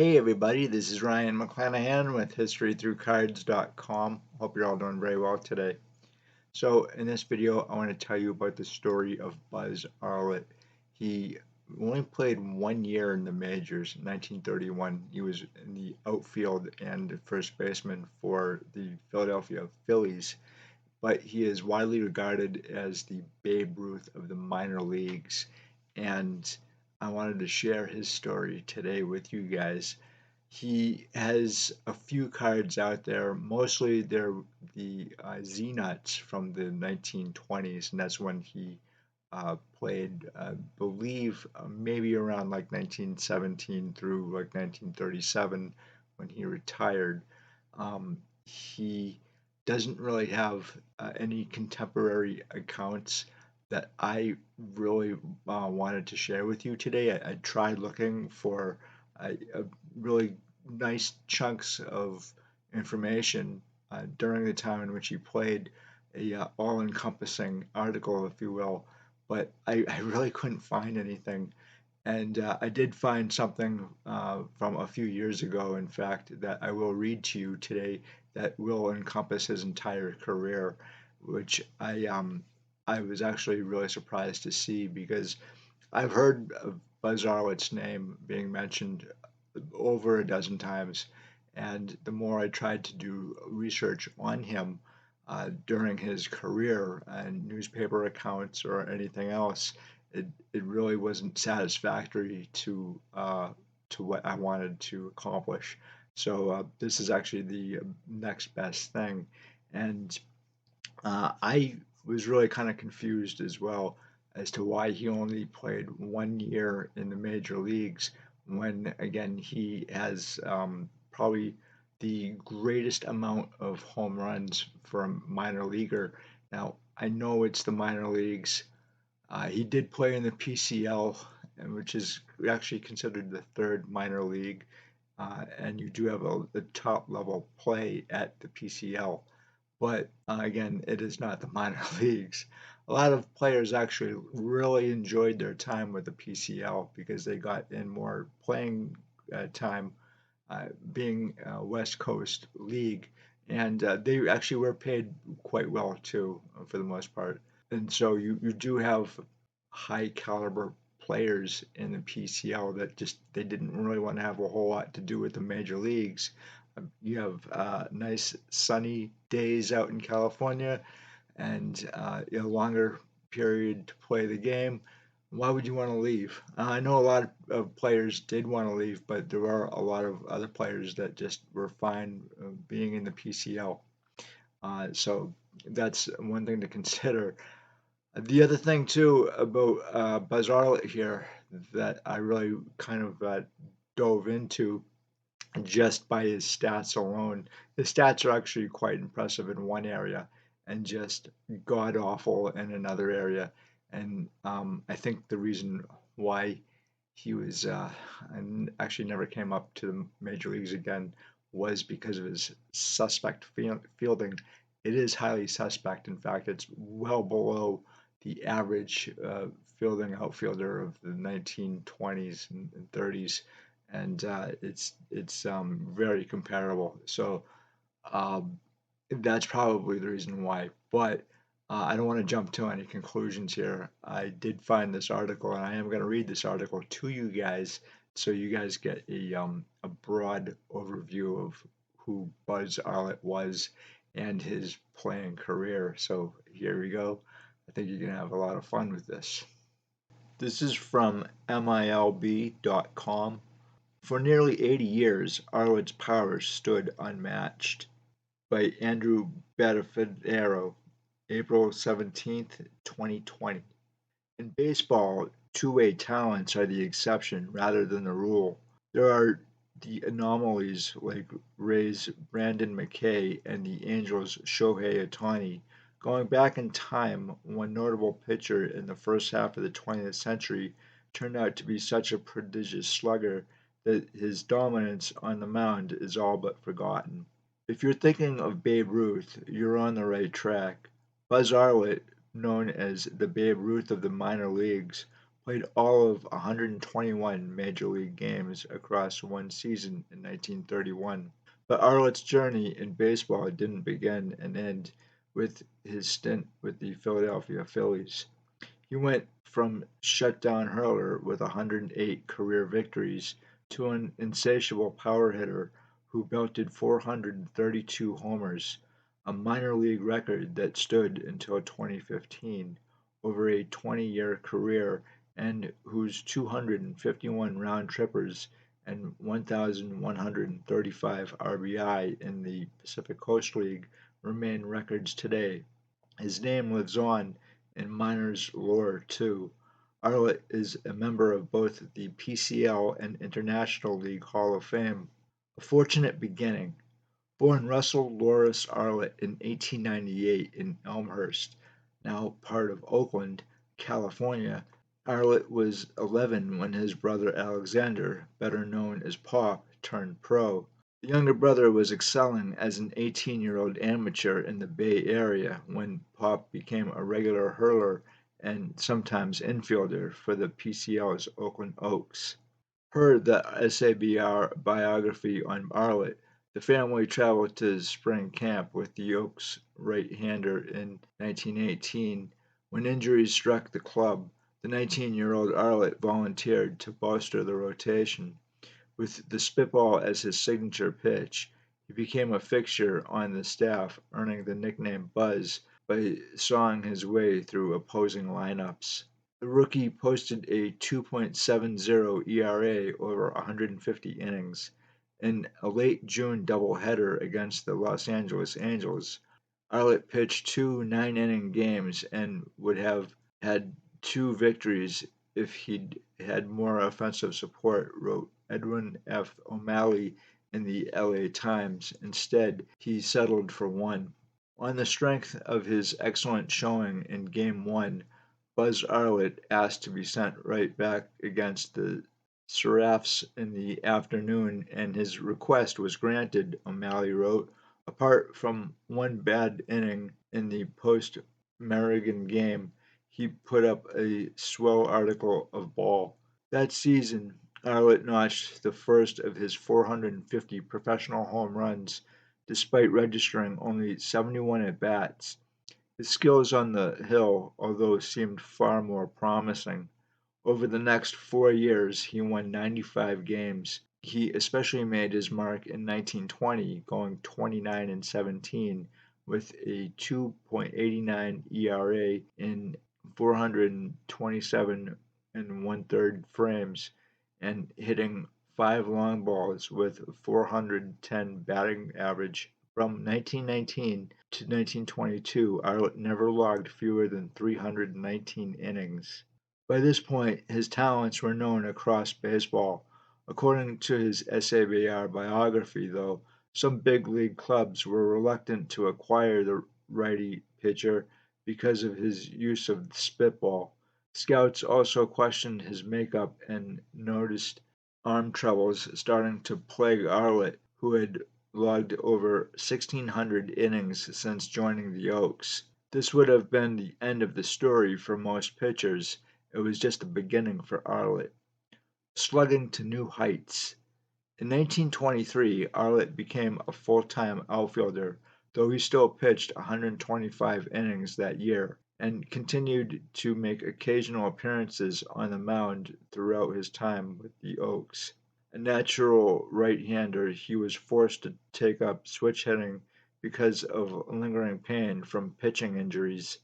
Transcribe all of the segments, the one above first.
Hey everybody, this is Ryan McClanahan with historythroughcards.com. Hope you're all doing very well today. So in this video, I want to tell you about the story of Buzz Arlett. He only played 1 year in the majors, 1931. He was in the outfield and first baseman for the Philadelphia Phillies, but he is widely regarded as the Babe Ruth of the minor leagues. And I wanted to share his story today with you guys. He has a few cards out there. Mostly they're the Z-Nuts from the 1920s, and that's when he played, I believe, maybe around like 1917 through like 1937 when he retired. He doesn't really have any contemporary accounts that I really wanted to share with you today. I tried looking for a really nice chunks of information during the time in which he played, a all-encompassing article, if you will, but I really couldn't find anything. And I did find something from a few years ago, in fact, that I will read to you today that will encompass his entire career, which I was actually really surprised to see because I've heard of Buzz Arlett's name being mentioned over a dozen times, and the more I tried to do research on him during his career and newspaper accounts or anything else, it really wasn't satisfactory to what I wanted to accomplish. So this is actually the next best thing, and I was really kind of confused as well as to why he only played 1 year in the major leagues when, again, he has probably the greatest amount of home runs for a minor leaguer. Now, I know it's the minor leagues. He did play in the PCL, which is actually considered the third minor league, and you do have a top level play at the PCL, but again, it is not the minor leagues. A lot of players actually really enjoyed their time with the PCL because they got in more playing time, being a West Coast league, and they actually were paid quite well too, for the most part. And so you do have high caliber players in the PCL that just they didn't really want to have a whole lot to do with the major leagues. You have nice sunny days out in California and a longer period to play the game. Why would you want to leave? I know a lot of players did want to leave, but there are a lot of other players that just were fine being in the PCL. So that's one thing to consider. The other thing too about Buzz Arlett here that I really kind of dove into just by his stats alone. His stats are actually quite impressive in one area and just god awful in another area. And I think the reason why he was and actually never came up to the major leagues again was because of his suspect fielding. It is highly suspect. In fact, it's well below the average fielding outfielder of the 1920s and 30s, and it's very comparable. So um, that's probably the reason why. But I don't want to jump to any conclusions here. I did find this article, and I am going to read this article to you guys, so you guys get a broad overview of who Buzz Arlett was and his playing career. So here we go. I think you're going to have a lot of fun with this. This is from MILB.com. For nearly 80 years, Arlett's powers stood unmatched. By Andrew Bettafedero, April 17th, 2020. In baseball, two-way talents are the exception rather than the rule. There are the anomalies like Rays' Brandon McKay and the Angels' Shohei Ohtani. Going back in time, one notable pitcher in the first half of the 20th century turned out to be such a prodigious slugger that his dominance on the mound is all but forgotten. If you're thinking of Babe Ruth, you're on the right track. Buzz Arlett, known as the Babe Ruth of the minor leagues, played all of 121 major league games across one season in 1931. But Arlett's journey in baseball didn't begin and end with his stint with the Philadelphia Phillies. He went from shutdown hurler with 108 career victories to an insatiable power hitter who belted 432 homers, a minor league record that stood until 2015, over a 20-year career, and whose 251 round trippers and 1,135 RBI in the Pacific Coast League remain records today. His name lives on in minors lore too. Arlett is a member of both the PCL and International League Hall of Fame. A fortunate beginning. Born Russell Loris Arlett in 1898 in Elmhurst, now part of Oakland, California, Arlett was 11 when his brother Alexander, better known as Pop, turned pro. The younger brother was excelling as an 18-year-old amateur in the Bay Area when Pop became a regular hurler and sometimes infielder for the PCL's Oakland Oaks. Per the SABR biography on Arlett, the family traveled to spring camp with the Oaks right-hander in 1918. When injuries struck the club, the 19-year-old Arlett volunteered to bolster the rotation. With the spitball as his signature pitch, he became a fixture on the staff, earning the nickname Buzz by sawing his way through opposing lineups. The rookie posted a 2.70 ERA over 150 innings. In a late June doubleheader against the Los Angeles Angels, Arlett pitched two 9-inning games and would have had two victories if he'd had more offensive support, wrote Edwin F. O'Malley in the LA Times. Instead, he settled for one. On the strength of his excellent showing in Game 1, Buzz Arlett asked to be sent right back against the Seraphs in the afternoon, and his request was granted, O'Malley wrote. Apart from one bad inning in the post-Merrigan game, he put up a swell article of ball. That season, Arlett notched the first of his 450 professional home runs, despite registering only 71 at-bats. His skills on the hill, although seemed far more promising. Over the next 4 years, he won 95 games. He especially made his mark in 1920, going 29-17 with a 2.89 ERA in 427 and one-third frames and hitting 5 long balls with 410 batting average. From 1919 to 1922, Arlett never logged fewer than 319 innings. By this point, his talents were known across baseball. According to his SABR biography, though, some big league clubs were reluctant to acquire the righty pitcher because of his use of the spitball. Scouts also questioned his makeup and noticed arm troubles starting to plague Arlett, who had logged over 1,600 innings since joining the Oaks. This would have been the end of the story for most pitchers. It was just the beginning for Arlett. Slugging to new heights. In 1923, Arlett became a full-time outfielder, though he still pitched 125 innings that year and continued to make occasional appearances on the mound throughout his time with the Oaks. A natural right-hander, he was forced to take up switch hitting because of lingering pain from pitching injuries.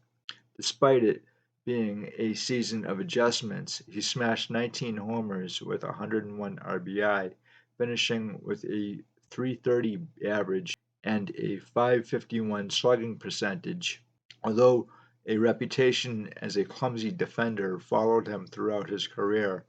Despite it being a season of adjustments, he smashed 19 homers with 101 RBI, finishing with a .330 average and a .551 slugging percentage. Although a reputation as a clumsy defender followed him throughout his career,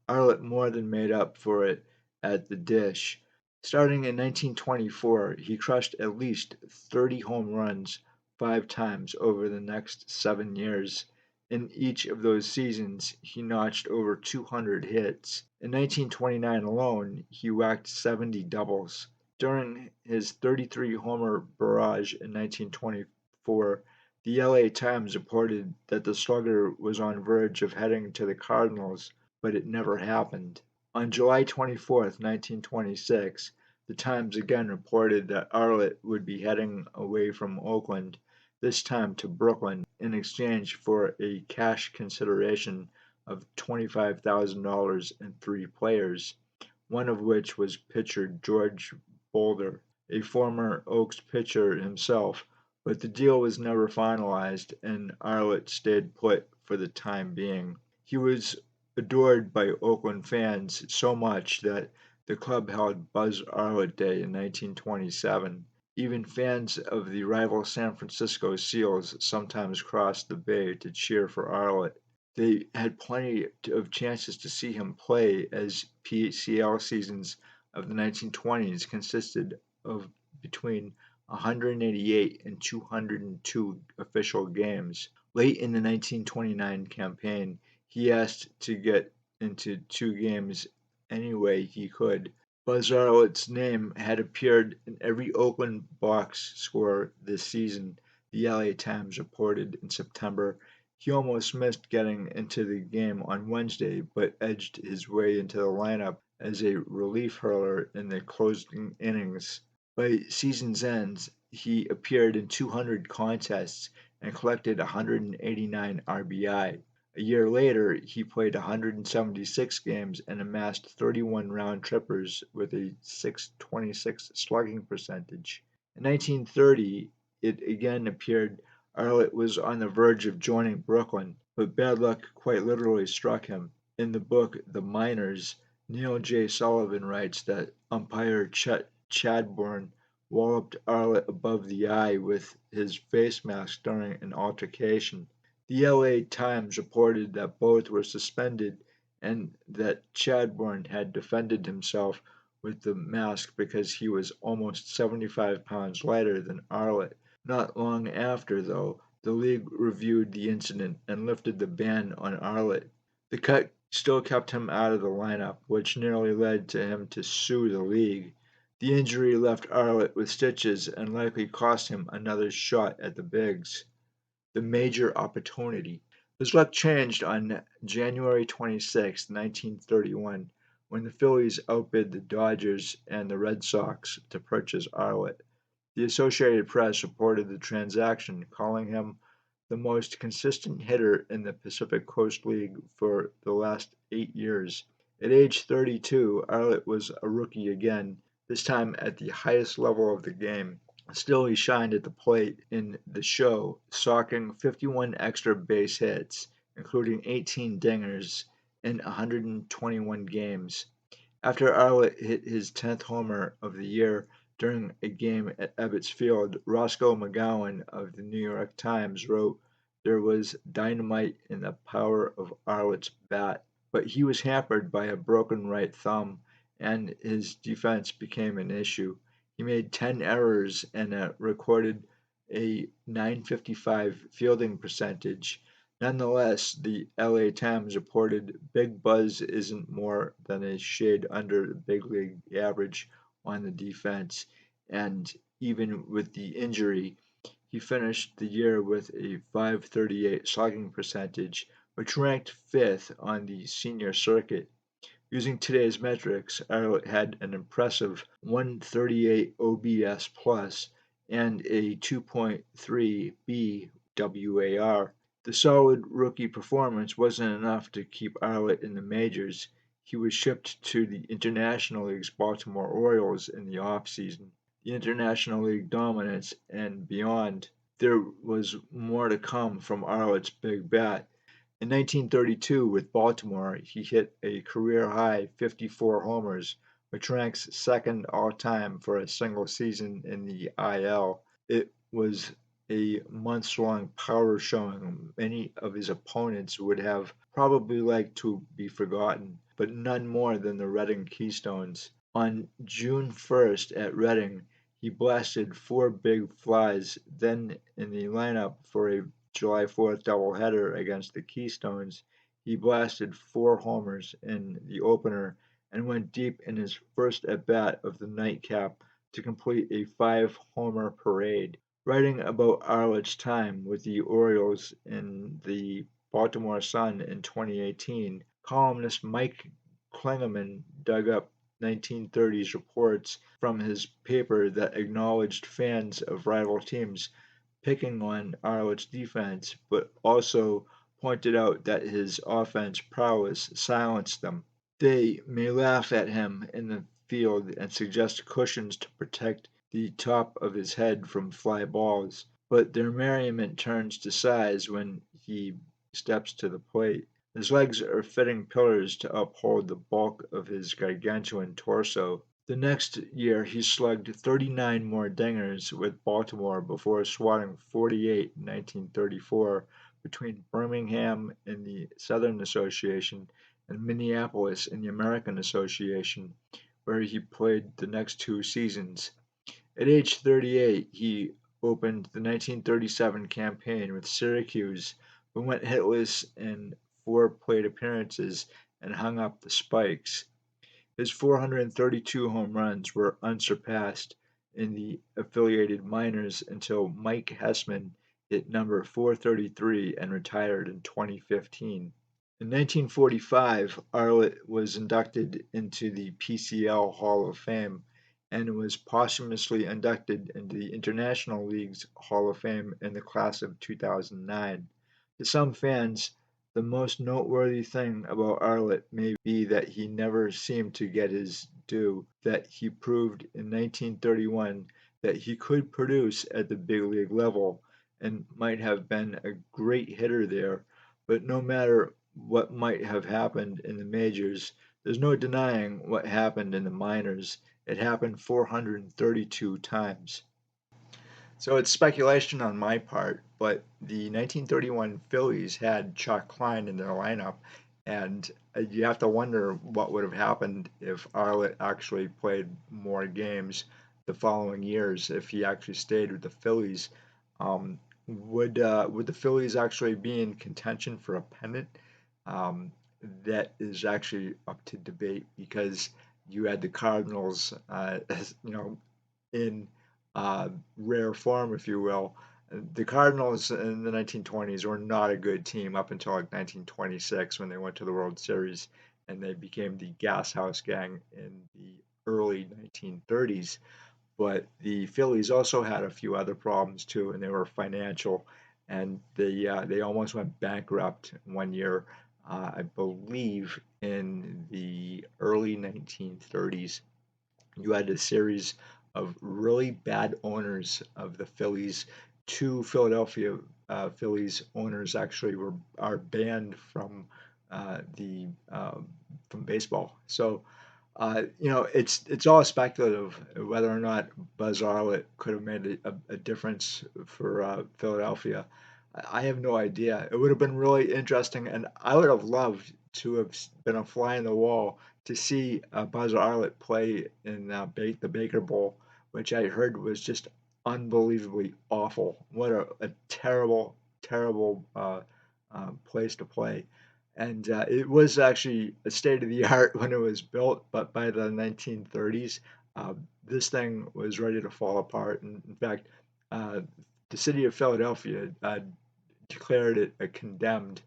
Arlett more than made up for it at the dish. Starting in 1924, he crushed at least 30 home runs 5 times over the next 7 years. In each of those seasons, he notched over 200 hits. In 1929 alone, he whacked 70 doubles. During his 33-homer barrage in 1924, The LA Times reported that the slugger was on verge of heading to the Cardinals, but it never happened. On July 24, 1926, the Times again reported that Arlett would be heading away from Oakland, this time to Brooklyn, in exchange for a cash consideration of $25,000 and 3 players, one of which was pitcher George Boulder, a former Oaks pitcher himself, but the deal was never finalized and Arlett stayed put for the time being. He was adored by Oakland fans so much that the club held Buzz Arlett Day in 1927. Even fans of the rival San Francisco Seals sometimes crossed the bay to cheer for Arlett. They had plenty of chances to see him play, as PCL seasons of the 1920s consisted of between 188 and 202 official games. Late in the 1929 campaign, he asked to get into 2 games any way he could. Buzz Arlett's name had appeared in every Oakland box score this season, the LA Times reported in September. He almost missed getting into the game on Wednesday, but edged his way into the lineup as a relief hurler in the closing innings. By season's end, he appeared in 200 contests and collected 189 RBI. A year later, he played 176 games and amassed 31 round trippers with a .626 slugging percentage. In 1930, it again appeared Arlett was on the verge of joining Brooklyn, but bad luck quite literally struck him. In the book The Miners, Neil J. Sullivan writes that umpire Chet Chadbourne walloped Arlett above the eye with his face mask during an altercation. The LA Times reported that both were suspended and that Chadbourne had defended himself with the mask because he was almost 75 pounds lighter than Arlett. Not long after, though, the league reviewed the incident and lifted the ban on Arlett. The cut still kept him out of the lineup, which nearly led to him to sue the league. The injury left Arlett with stitches and likely cost him another shot at the bigs. The major opportunity. His luck changed on January 26, 1931, when the Phillies outbid the Dodgers and the Red Sox to purchase Arlett. The Associated Press reported the transaction, calling him the most consistent hitter in the Pacific Coast League for the last 8 years. At age 32, Arlett was a rookie again, this time at the highest level of the game. Still, he shined at the plate in the show, socking 51 extra base hits, including 18 dingers, in 121 games. After Arlett hit his 10th homer of the year during a game at Ebbets Field, Roscoe McGowan of the New York Times wrote, "There was dynamite in the power of Arlett's bat, but he was hampered by a broken right thumb, and his defense became an issue. He made 10 errors and recorded a .955 fielding percentage. Nonetheless, the LA Times reported Big Buzz isn't more than a shade under the big league average on the defense, and even with the injury, he finished the year with a .538 slugging percentage, which ranked 5th on the senior circuit. Using today's metrics, Arlett had an impressive 138 OBS plus and a 2.3 BWAR. The solid rookie performance wasn't enough to keep Arlett in the majors. He was shipped to the International League's Baltimore Orioles in the offseason. The International League dominance and beyond. There was more to come from Arlett's big bat. In 1932, with Baltimore, he hit a career-high 54 homers, which ranks second all-time for a single season in the IL. It was a months-long power showing many of his opponents would have probably liked to be forgotten, but none more than the Reading Keystones. On June 1st at Reading, he blasted 4 big flies, then in the lineup for a July 4th doubleheader against the Keystones, he blasted 4 homers in the opener and went deep in his first at-bat of the nightcap to complete a 5-homer parade. Writing about Arlett's time with the Orioles in the Baltimore Sun in 2018, columnist Mike Klingeman dug up 1930s reports from his paper that acknowledged fans of rival teams picking on Arlett's defense, but also pointed out that his offense prowess silenced them. They may laugh at him in the field and suggest cushions to protect the top of his head from fly balls, but their merriment turns to sighs when he steps to the plate. His legs are fitting pillars to uphold the bulk of his gargantuan torso. The next year he slugged 39 more dingers with Baltimore before swatting 48 in 1934 between Birmingham in the Southern Association and Minneapolis in the American Association, where he played the next two seasons. At age 38, he opened the 1937 campaign with Syracuse, but went hitless in four plate appearances and hung up the spikes. His 432 home runs were unsurpassed in the affiliated minors until Mike Hessman hit number 433 and retired in 2015. In 1945, Arlett was inducted into the PCL Hall of Fame and was posthumously inducted into the International League's Hall of Fame in the class of 2009. To some fans, the most noteworthy thing about Arlett may be that he never seemed to get his due, that he proved in 1931 that he could produce at the big league level and might have been a great hitter there, but no matter what might have happened in the majors, there's no denying what happened in the minors. It happened 432 times. So it's speculation on my part, but the 1931 Phillies had Chuck Klein in their lineup, and you have to wonder what would have happened if Arlett actually played more games the following years if he actually stayed with the Phillies. Would the Phillies actually be in contention for a pennant? Um, that is actually up to debate because you had the Cardinals, as, in rare form, if you will. The Cardinals in the 1920s were not a good team up until like 1926 when they went to the World Series and they became the Gas House Gang in the early 1930s. But the Phillies also had a few other problems too, and they were financial, and they almost went bankrupt one year, I believe, in the early 1930s. You had a series of really bad owners of the Phillies. Two Philadelphia Phillies owners actually are banned the from baseball. So it's all speculative whether or not Buzz Arlett could have made a difference for Philadelphia. I have no idea. It would have been really interesting, and I would have loved to have been a fly in the wall to see Buzz Arlett play in the Baker Bowl, which I heard was just unbelievably awful. What a terrible, terrible place to play. And it was actually a state of the art when it was built, but by the 1930s, this thing was ready to fall apart. And in fact, uh, the city of Philadelphia declared it a condemned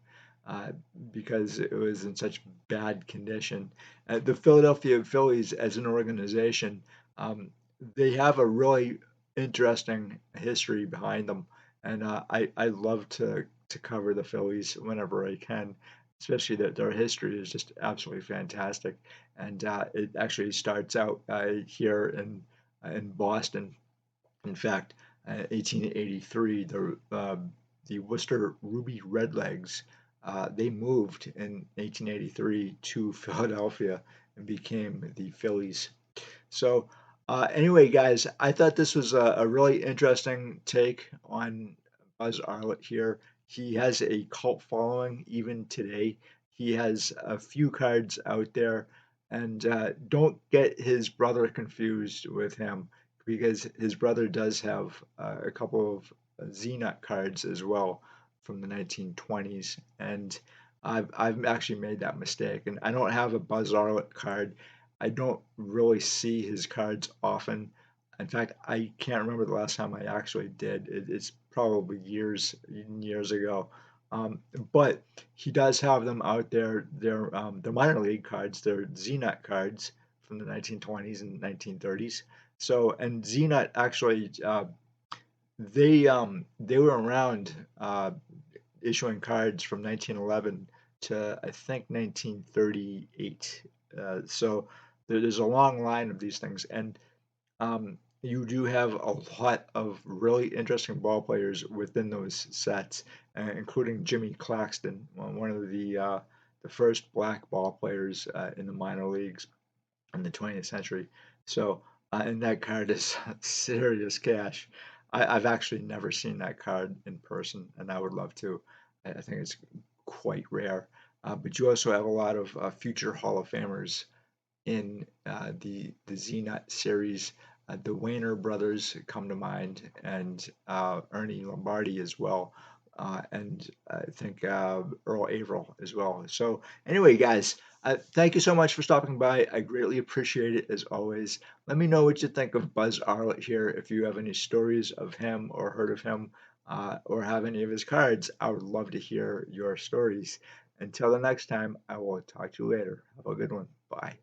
uh, because it was in such bad condition. The Philadelphia Phillies, as an organization, um, they have a really interesting history behind them, and I love to cover the Phillies whenever I can, especially that their history is just absolutely fantastic, and it actually starts out here in Boston. In fact, 1883, the Worcester Ruby Redlegs, they moved in 1883 to Philadelphia and became the Phillies. So, anyway, guys, I thought this was a really interesting take on Buzz Arlett here. He has a cult following even today. He has a few cards out there, and don't get his brother confused with him because his brother does have a couple of Z-Nut cards as well from the 1920s, and I've actually made that mistake, and I don't have a Buzz Arlett card. I don't really see his cards often. In fact, I can't remember the last time I actually did. It's probably years and years ago. But he does have them out there. They're minor league cards. They're Z-Nut cards from the 1920s and 1930s. So, and Z-Nut actually, they were around issuing cards from 1911 to I think 1938. So there's a long line of these things, and you do have a lot of really interesting ball players within those sets, including Jimmy Claxton, one of the first black ball players in the minor leagues in the 20th century. So, and that card is serious cash. I've actually never seen that card in person, and I would love to. I think it's quite rare. But you also have a lot of future Hall of Famers in the Z-Nut series. The Wayner brothers come to mind, and Ernie Lombardi as well, and I think Earl Averill as well. So anyway, guys, thank you so much for stopping by. I greatly appreciate it as always. Let me know what you think of Buzz Arlett here. If you have any stories of him or heard of him, or have any of his cards, I would love to hear your stories. Until the next time, I will talk to you later. Have a good one. Bye.